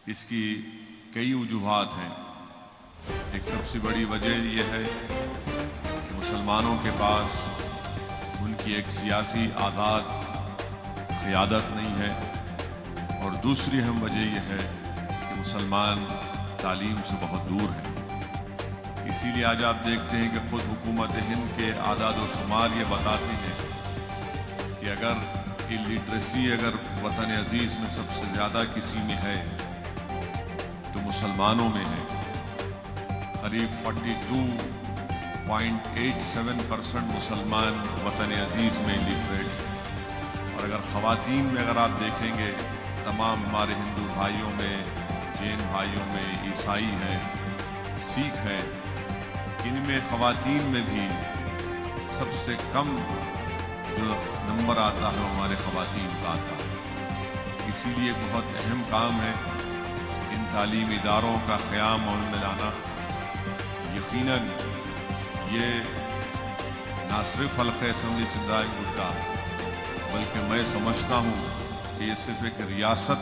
اس کی کئی وجوہات ہیں۔ ایک سب سے بڑی وجہ یہ ہے کہ مسلمانوں کے پاس ان کی ایک سیاسی آزاد قیادت نہیں ہے، اور دوسری اہم وجہ یہ ہے کہ مسلمان تعلیم سے بہت دور ہیں۔ اسی لیے آج آپ دیکھتے ہیں کہ خود حکومت ہند کے اعداد و شمار یہ بتاتے ہیں کہ اگر الٹریسی اگر وطن عزیز میں سب سے زیادہ کسی میں ہے تو مسلمانوں میں ہے۔ قریب 42.87% مسلمان وطن عزیز میں لٹریٹ ہیں، اور اگر خواتین میں اگر آپ دیکھیں گے تمام ہمارے ہندو بھائیوں میں، جین بھائیوں میں، عیسائی ہیں، سکھ ہیں، ان میں خواتین میں بھی سب سے کم جو نمبر آتا ہے ہمارے خواتین کا آتا ہے۔ اسی لیے بہت اہم کام ہے ان تعلیمی اداروں کا قیام اور ان میں لانا۔ یقیناً یہ نہ صرف حلقہ اسمبلی چندرائن گٹا، بلکہ میں سمجھتا ہوں کہ یہ صرف ایک ریاست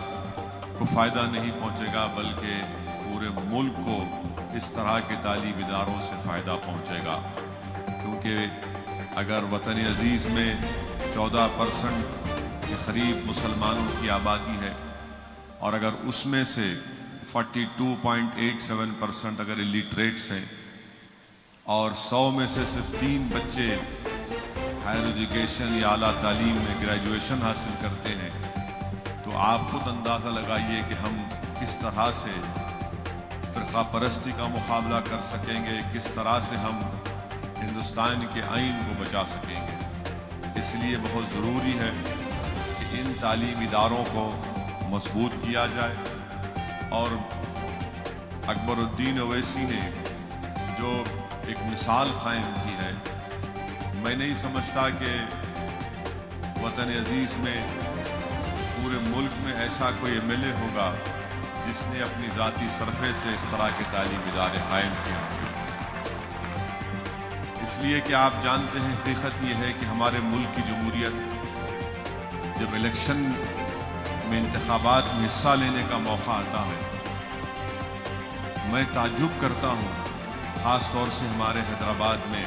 کو فائدہ نہیں پہنچے گا، بلکہ پورے ملک کو اس طرح کے تعلیمی اداروں سے فائدہ پہنچے گا، کیونکہ اگر وطن عزیز میں 14% کے قریب مسلمانوں کی آبادی ہے، اور اگر اس میں سے 42.87% اگر الٹریٹس ہیں، اور 100 میں سے صرف 3 بچے ہائر ایجوکیشن یا اعلیٰ تعلیم میں گریجویشن حاصل کرتے ہیں، تو آپ خود اندازہ لگائیے کہ ہم کس طرح سے فرقہ پرستی کا مقابلہ کر سکیں گے، کس طرح سے ہم ہندوستان کے آئین کو بچا سکیں گے۔ اس لیے بہت ضروری ہے کہ ان تعلیمی اداروں کو مضبوط کیا جائے، اور اکبر الدین اویسی نے جو ایک مثال قائم کی ہے، میں نہیں سمجھتا کہ وطن عزیز میں پورے ملک میں ایسا کوئی MLA ہوگا جس نے اپنی ذاتی صرفے سے اس طرح کے تعلیمی ادارے قائم کیے ہیں۔ اس لیے کہ آپ جانتے ہیں حقیقت یہ ہے کہ ہمارے ملک کی جمہوریت جب الیکشن میں انتخابات میں حصہ لینے کا موقع آتا ہے، میں تعجب کرتا ہوں خاص طور سے ہمارے حیدرآباد میں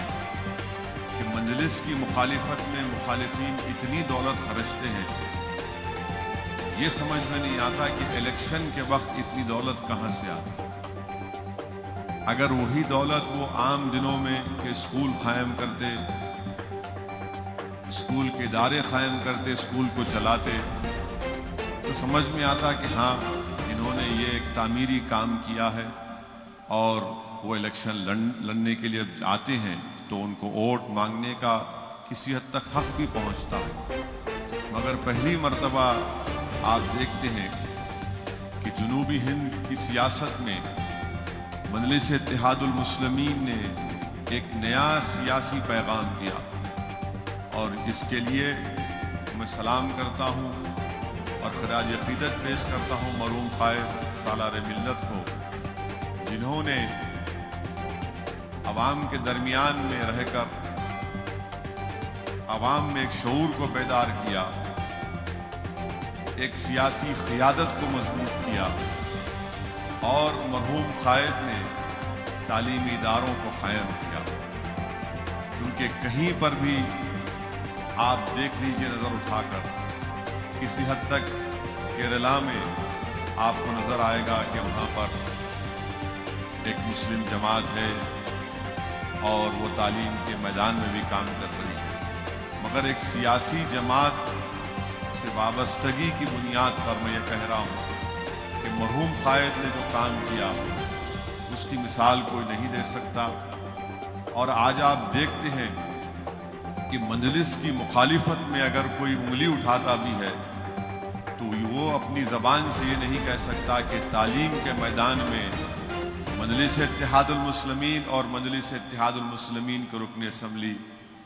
کہ مجلس کی مخالفت میں مخالفین اتنی دولت خرچتے ہیں، یہ سمجھ میں نہیں آتا کہ الیکشن کے وقت اتنی دولت کہاں سے آتی۔ اگر وہی دولت وہ عام دنوں میں کہ اسکول قائم کرتے، اسکول کے ادارے قائم کرتے، اسکول کو چلاتے، تو سمجھ میں آتا کہ ہاں انہوں نے یہ ایک تعمیری کام کیا ہے، اور وہ الیکشن لڑنے کے لیے آتے ہیں تو ان کو ووٹ مانگنے کا کسی حد تک حق بھی پہنچتا ہے۔ مگر پہلی مرتبہ آپ دیکھتے ہیں کہ جنوبی ہند کی سیاست میں مجلس اتحاد المسلمین نے ایک نیا سیاسی پیغام دیا، اور اس کے لیے میں سلام کرتا ہوں اور خراج عقیدت پیش کرتا ہوں مرحوم قائد سالار ملت کو، جنہوں نے عوام کے درمیان میں رہ کر عوام میں ایک شعور کو بیدار کیا، ایک سیاسی قیادت کو مضبوط کیا، اور مرحوم قائد نے تعلیمی اداروں کو قائم کیا۔ کیونکہ کہیں پر بھی آپ دیکھ لیجئے نظر اٹھا کر، کسی حد تک کیرلا میں آپ کو نظر آئے گا کہ وہاں پر ایک مسلم جماعت ہے اور وہ تعلیم کے میدان میں بھی کام کر رہی ہے، مگر ایک سیاسی جماعت سے وابستگی کی بنیاد پر میں یہ کہہ رہا ہوں کہ مرحوم قائد نے جو کام کیا اس کی مثال کوئی نہیں دے سکتا۔ اور آج آپ دیکھتے ہیں کہ مجلس کی مخالفت میں اگر کوئی انگلی اٹھاتا بھی ہے تو وہ اپنی زبان سے یہ نہیں کہہ سکتا کہ تعلیم کے میدان میں مجلس اتحاد المسلمین اور مجلس اتحاد المسلمین کے رکن اسمبلی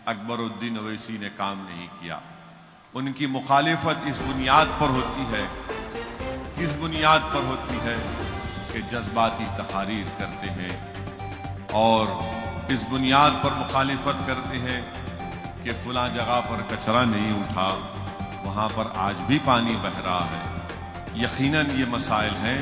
اکبر الدین اویسی نے کام نہیں کیا۔ ان کی مخالفت اس بنیاد پر ہوتی ہے، کس بنیاد پر ہوتی ہے کہ جذباتی تحریر کرتے ہیں، اور اس بنیاد پر مخالفت کرتے ہیں کہ فلاں جگہ پر کچرا نہیں اٹھا، وہاں پر آج بھی پانی بہہ رہا ہے۔ یقیناً یہ مسائل ہیں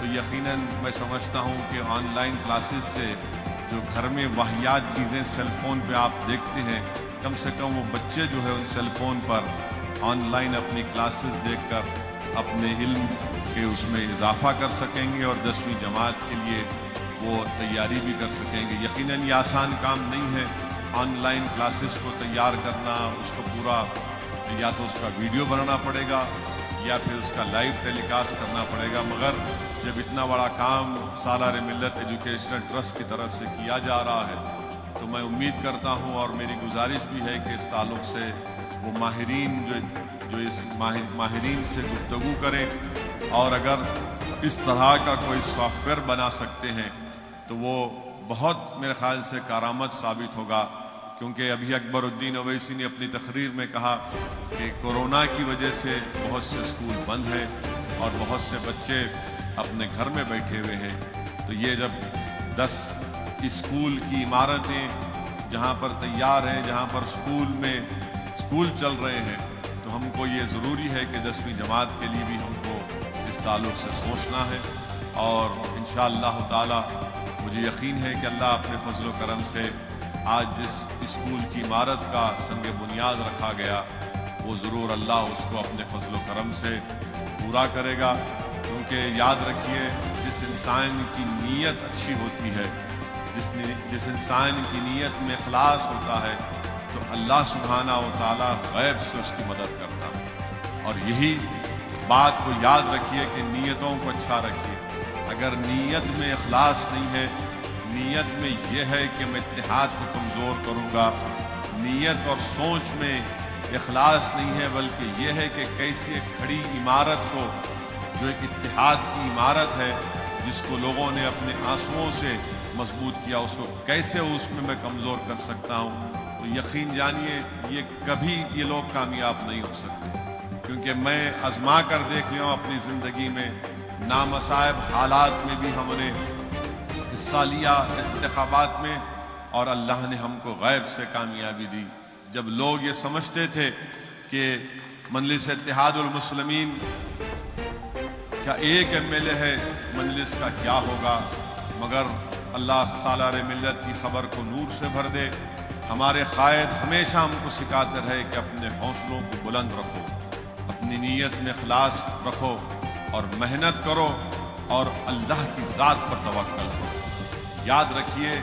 تو یقیناً میں سمجھتا ہوں کہ آن لائن کلاسز سے جو گھر میں واہیات چیزیں سیل فون پہ آپ دیکھتے ہیں، کم سے کم وہ بچے جو ہے ان سیل فون پر آن لائن اپنی کلاسز دیکھ کر اپنے علم کے اس میں اضافہ کر سکیں گے اور 10ویں جماعت کے لیے وہ تیاری بھی کر سکیں گے۔ یقیناً یہ آسان کام نہیں ہے آن لائن کلاسز کو تیار کرنا، اس کو پورا یا تو اس کا ویڈیو بنانا پڑے گا یا پھر اس کا لائیو ٹیلی کاسٹ کرنا پڑے گا، مگر جب اتنا بڑا کام سالار ملت ایجوکیشنل ٹرسٹ کی طرف سے کیا جا رہا ہے تو میں امید کرتا ہوں اور میری گزارش بھی ہے کہ اس تعلق سے وہ ماہرین جو اس ماہرین سے گفتگو کریں، اور اگر اس طرح کا کوئی سافٹ ویئر بنا سکتے ہیں تو وہ بہت میرے خیال سے کارآمد ثابت ہوگا، کیونکہ ابھی اکبر الدین اویسی نے اپنی تقریر میں کہا کہ کورونا کی وجہ سے بہت سے اسکول بند ہیں اور بہت سے بچے اپنے گھر میں بیٹھے ہوئے ہیں، تو یہ جب 10 اسکول کی عمارتیں جہاں پر تیار ہیں، جہاں پر اسکول چل رہے ہیں، تو ہم کو یہ ضروری ہے کہ 10ویں جماعت کے لیے بھی ہم کو اس تعلق سے سوچنا ہے، اور انشاءاللہ تعالی مجھے یقین ہے کہ اللہ اپنے فضل و کرم سے آج جس اسکول کی عمارت کا سنگ بنیاد رکھا گیا وہ ضرور اللہ اس کو اپنے فضل و کرم سے پورا کرے گا، کیونکہ یاد رکھیے جس انسان کی نیت اچھی ہوتی ہے، جس انسان کی نیت میں اخلاص ہوتا ہے تو اللہ سبحانہ و تعالی غیب سے اس کی مدد کرتا ہے۔ اور یہی بات کو یاد رکھیے کہ نیتوں کو اچھا رکھیے، اگر نیت میں اخلاص نہیں ہے، نیت میں یہ ہے کہ میں اتحاد کو کمزور کروں گا، نیت اور سوچ میں اخلاص نہیں ہے، بلکہ یہ ہے کہ کیسی ایک کھڑی عمارت کو، جو ایک اتحاد کی عمارت ہے جس کو لوگوں نے اپنے آنسوؤں سے مضبوط کیا، اس کو کیسے اس میں کمزور کر سکتا ہوں، تو یقین جانیے یہ کبھی یہ لوگ کامیاب نہیں ہو سکتے، کیونکہ میں آزما کر دیکھ لیا ہوں اپنی زندگی میں، نامصائب حالات میں بھی ہم نے حصہ لیا انتخابات میں، اور اللہ نے ہم کو غیب سے کامیابی دی۔ جب لوگ یہ سمجھتے تھے کہ مجلس اتحاد المسلمین کا ایک MLA ہے، مجلس کا کیا ہوگا، مگر اللہ سالار ملت کی خبر کو نور سے بھر دے۔ ہمارے قائد ہمیشہ ہم کو سکھاتے رہے کہ اپنے حوصلوں کو بلند رکھو، اپنی نیت میں اخلاص رکھو اور محنت کرو اور اللہ کی ذات پر توکل کرو۔ یاد رکھیے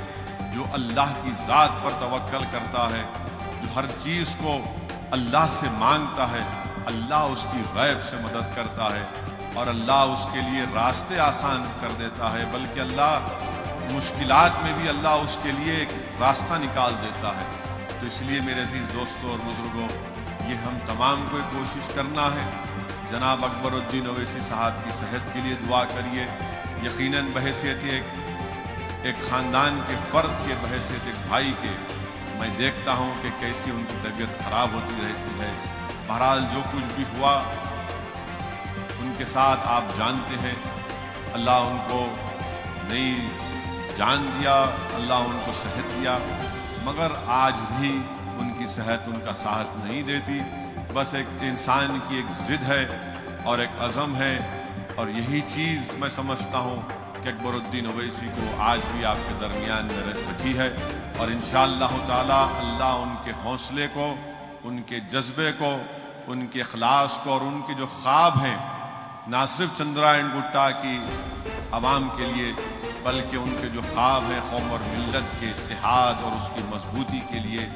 جو اللہ کی ذات پر توکل کرتا ہے، جو ہر چیز کو اللہ سے مانگتا ہے، اللہ اس کی غیب سے مدد کرتا ہے اور اللہ اس کے لیے راستے آسان کر دیتا ہے، بلکہ اللہ مشکلات میں بھی اللہ اس کے لیے ایک راستہ نکال دیتا ہے۔ تو اس لیے میرے عزیز دوستوں اور بزرگوں، یہ ہم تمام کو کوشش کرنا ہے، جناب اکبر الدین اویسی صاحب کی صحت کے لیے دعا کریے۔ یقیناً بحیثیت ایک خاندان کے فرد کے، بحیثیت ایک بھائی کے، میں دیکھتا ہوں کہ کیسی ان کی طبیعت خراب ہوتی رہتی ہے۔ بہرحال جو کچھ بھی ہوا ان کے ساتھ آپ جانتے ہیں، اللہ ان کو نئی جان دیا، اللہ ان کو صحت دیا، مگر آج بھی ان کی صحت ان کا ساتھ نہیں دیتی۔ بس ایک انسان کی ایک ضد ہے اور ایک عزم ہے، اور یہی چیز میں سمجھتا ہوں کہ اکبر الدین اویسی کو آج بھی آپ کے درمیان میں رکھی ہے، اور انشاءاللہ تعالی اللہ ان کے حوصلے کو، ان کے جذبے کو، ان کے اخلاص کو اور ان کے جو خواب ہیں، نہ صرف چندرائن گٹا کی عوام کے لیے بلکہ ان کے جو خواب ہیں قوم اور ملت کے اتحاد اور اس کی مضبوطی کے لیے،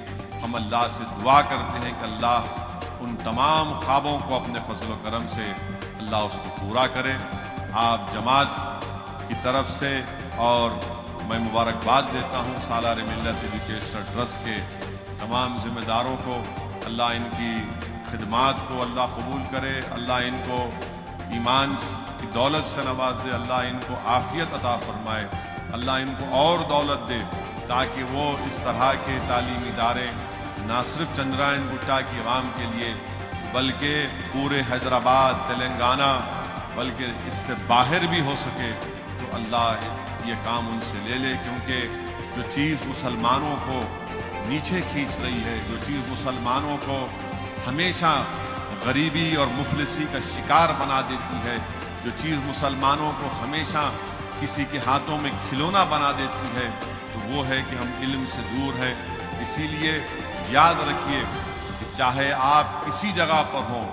ہم اللہ سے دعا کرتے ہیں کہ اللہ ان تمام خوابوں کو اپنے فضل و کرم سے اللہ اس کو پورا کرے۔ آپ جماعت کی طرف سے اور میں مبارکباد دیتا ہوں سالار ملت ایجوکیشنل ٹرسٹ کے تمام ذمہ داروں کو، اللہ ان کی خدمات کو اللہ قبول کرے، اللہ ان کو ایمان کی دولت سے نواز دے، اللہ ان کو عافیت عطا فرمائے، اللہ ان کو اور دولت دے تاکہ وہ اس طرح کے تعلیمی ادارے نہ صرف چندرائن گٹا کی عوام کے لیے بلکہ پورے حیدرآباد، تلنگانہ، بلکہ اس سے باہر بھی ہو سکے، تو اللہ یہ کام ان سے لے لے، کیونکہ جو چیز مسلمانوں کو نیچے کھینچ رہی ہے، جو چیز مسلمانوں کو ہمیشہ غریبی اور مفلسی کا شکار بنا دیتی ہے، جو چیز مسلمانوں کو ہمیشہ کسی کے ہاتھوں میں کھلونا بنا دیتی ہے تو وہ ہے کہ ہم علم سے دور ہیں۔ اسی لیے یاد رکھیے کہ چاہے آپ کسی جگہ پر ہوں،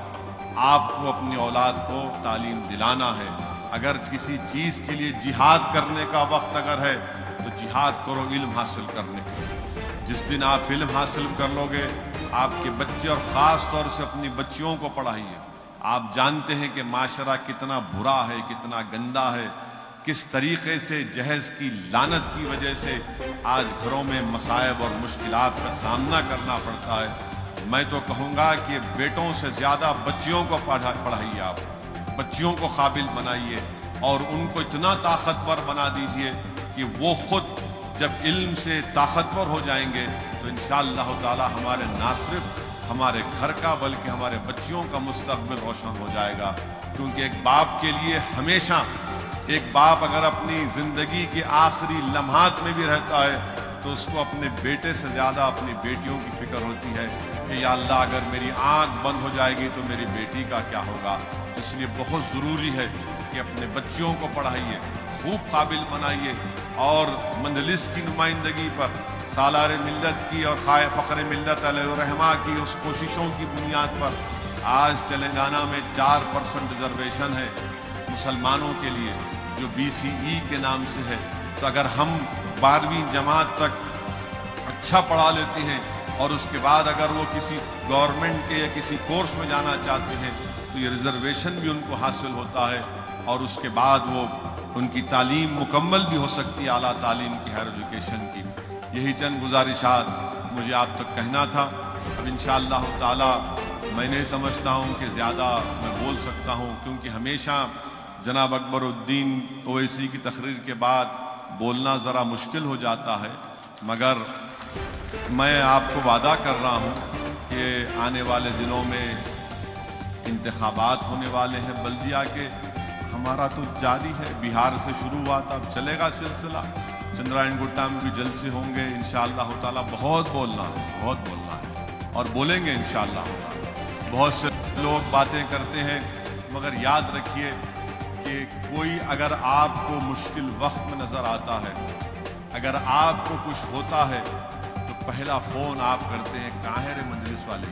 آپ کو اپنی اولاد کو تعلیم دلانا ہے۔ اگر کسی چیز کے لیے جہاد کرنے کا وقت اگر ہے تو جہاد کرو علم حاصل کرنے کے لیے۔ جس دن آپ علم حاصل کر لو گے، آپ کے بچے اور خاص طور سے اپنی بچیوں کو پڑھائیے۔ آپ جانتے ہیں کہ معاشرہ کتنا برا ہے، کتنا گندا ہے، کس طریقے سے جہیز کی لعنت کی وجہ سے آج گھروں میں مصائب اور مشکلات کا سامنا کرنا پڑتا ہے۔ میں تو کہوں گا کہ بیٹوں سے زیادہ بچیوں کو پڑھائیے، آپ بچیوں کو قابل بنائیے اور ان کو اتنا طاقتور بنا دیجئے کہ وہ خود جب علم سے طاقتور ہو جائیں گے تو انشاءاللہ تعالی ہمارے نہ صرف ہمارے گھر کا بلکہ ہمارے بچیوں کا مستقبل روشن ہو جائے گا۔ کیونکہ ایک باپ کے لیے ہمیشہ، ایک باپ اگر اپنی زندگی کے آخری لمحات میں بھی رہتا ہے تو اس کو اپنے بیٹے سے زیادہ اپنی بیٹیوں کی فکر ہوتی ہے کہ یا اللہ اگر میری آنکھ بند ہو جائے گی تو میری بیٹی کا کیا ہوگا۔ اس لیے بہت ضروری ہے کہ اپنے بچیوں کو پڑھائیے، خوب قابل بنائیے، اور مجلس کی نمائندگی پر سالار ملت کی اور فخر ملت علیہ الرحمہ کی اس کوششوں کی بنیاد پر آج تلنگانہ میں 4% ریزرویشن ہے مسلمانوں کے لیے، جو BCE کے نام سے ہے۔ تو اگر ہم 12ویں جماعت تک اچھا پڑھا لیتے ہیں اور اس کے بعد اگر وہ کسی گورنمنٹ کے یا کسی کورس میں جانا چاہتے ہیں تو یہ ریزرویشن بھی ان کو حاصل ہوتا ہے، اور اس کے بعد وہ ان کی تعلیم مکمل بھی ہو سکتی ہے، اعلیٰ تعلیم کی، ہائر ایجوکیشن کی۔ یہی چند گزارشات مجھے آپ تک کہنا تھا۔ اب انشاءاللہ تعالی میں نہیں سمجھتا ہوں کہ زیادہ میں بول سکتا ہوں، کیونکہ ہمیشہ جناب اکبر الدین اویسی کی تقریر کے بعد بولنا ذرا مشکل ہو جاتا ہے، مگر میں آپ کو وعدہ کر رہا ہوں کہ آنے والے دنوں میں انتخابات ہونے والے ہیں بلدیہ کے۔ ہمارا تو جاری ہے، بہار سے شروع ہوا تھا، اب چلے گا سلسلہ۔ چندرائن گٹا میں بھی جلسے ہوں گے انشاءاللہ تعالی۔ بہت بولنا ہے، بہت بولنا ہے، اور بولیں گے انشاءاللہ تعالی۔ بہت سے لوگ باتیں کرتے ہیں، مگر یاد رکھیے کہ کوئی اگر آپ کو مشکل وقت میں نظر آتا ہے، اگر آپ کو کچھ ہوتا ہے تو پہلا فون آپ کرتے ہیں کہاں ہے رے مجلس والے،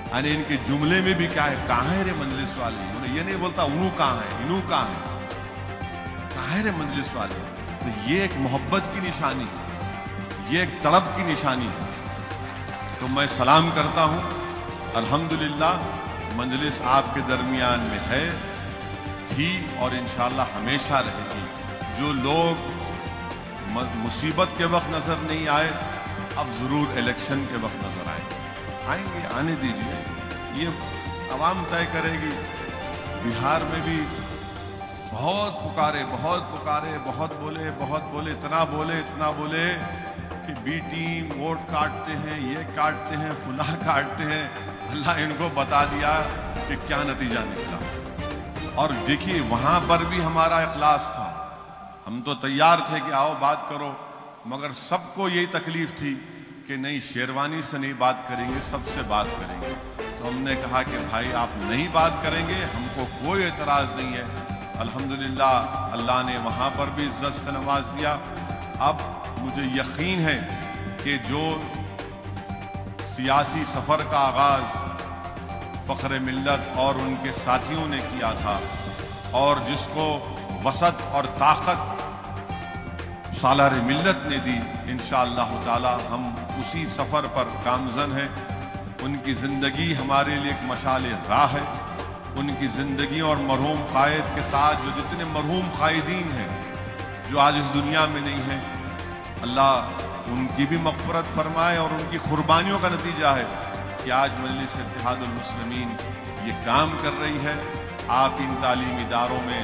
یعنی ان کے جملے میں بھی کیا ہے، کہاں ہے رے مجلس والے۔ انہیں یہ نہیں بولتا انہوں کہاں ہے، انہوں کہاں ہے، کہاں ہے رے مجلس والے۔ تو یہ ایک محبت کی نشانی ہے، یہ ایک طلب کی نشانی ہے۔ تو میں سلام کرتا ہوں، الحمدللہ مجلس آپ کے درمیان میں ہے، تھی، اور انشاءاللہ ہمیشہ رہے گی۔ جو لوگ مصیبت کے وقت نظر نہیں آئے، اب ضرور الیکشن کے وقت نظر آئیں گے، آنے دیجئے، یہ عوام طے کرے گی۔ بہار میں بھی بہت پکارے، بہت بولے، اتنا بولے کہ بی ٹیم ووٹ کاٹتے ہیں، یہ کاٹتے ہیں، فلاں کاٹتے ہیں۔ اللہ ان کو بتا دیا کہ کیا نتیجہ نکلا۔ اور دیکھیے وہاں پر بھی ہمارا اخلاص تھا، ہم تو تیار تھے کہ آؤ بات کرو، مگر سب کو یہی تکلیف تھی کہ نہیں، شیروانی سے نہیں بات کریں گے، سب سے بات کریں گے۔ تو ہم نے کہا کہ بھائی آپ نہیں بات کریں گے، ہم کو کوئی اعتراض نہیں ہے۔ الحمدللہ اللہ نے وہاں پر بھی عزت سے نواز دیا۔ اب مجھے یقین ہے کہ جو سیاسی سفر کا آغاز فخر ملت اور ان کے ساتھیوں نے کیا تھا، اور جس کو وسعت اور طاقت سالار ملت نے دی، انشاءاللہ تعالی ہم اسی سفر پر گامزن ہیں۔ ان کی زندگی ہمارے لیے ایک مشعل راہ ہے۔ ان کی زندگی اور مرحوم قائد کے ساتھ جو جتنے مرحوم قائدین ہیں جو آج اس دنیا میں نہیں ہیں، اللہ ان کی بھی مغفرت فرمائے، اور ان کی قربانیوں کا نتیجہ ہے کہ آج مجلس اتحاد المسلمین یہ کام کر رہی ہے۔ آپ ان تعلیمی اداروں میں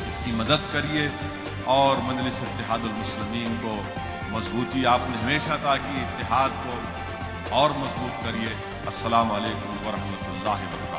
اس کی مدد کریے، اور مجلس اتحاد المسلمین کو مضبوطی آپ نے ہمیشہ عطا کی، اتحاد کو اور مضبوط کریے۔ السلام علیکم ورحمۃ اللہ وبرکاتہ۔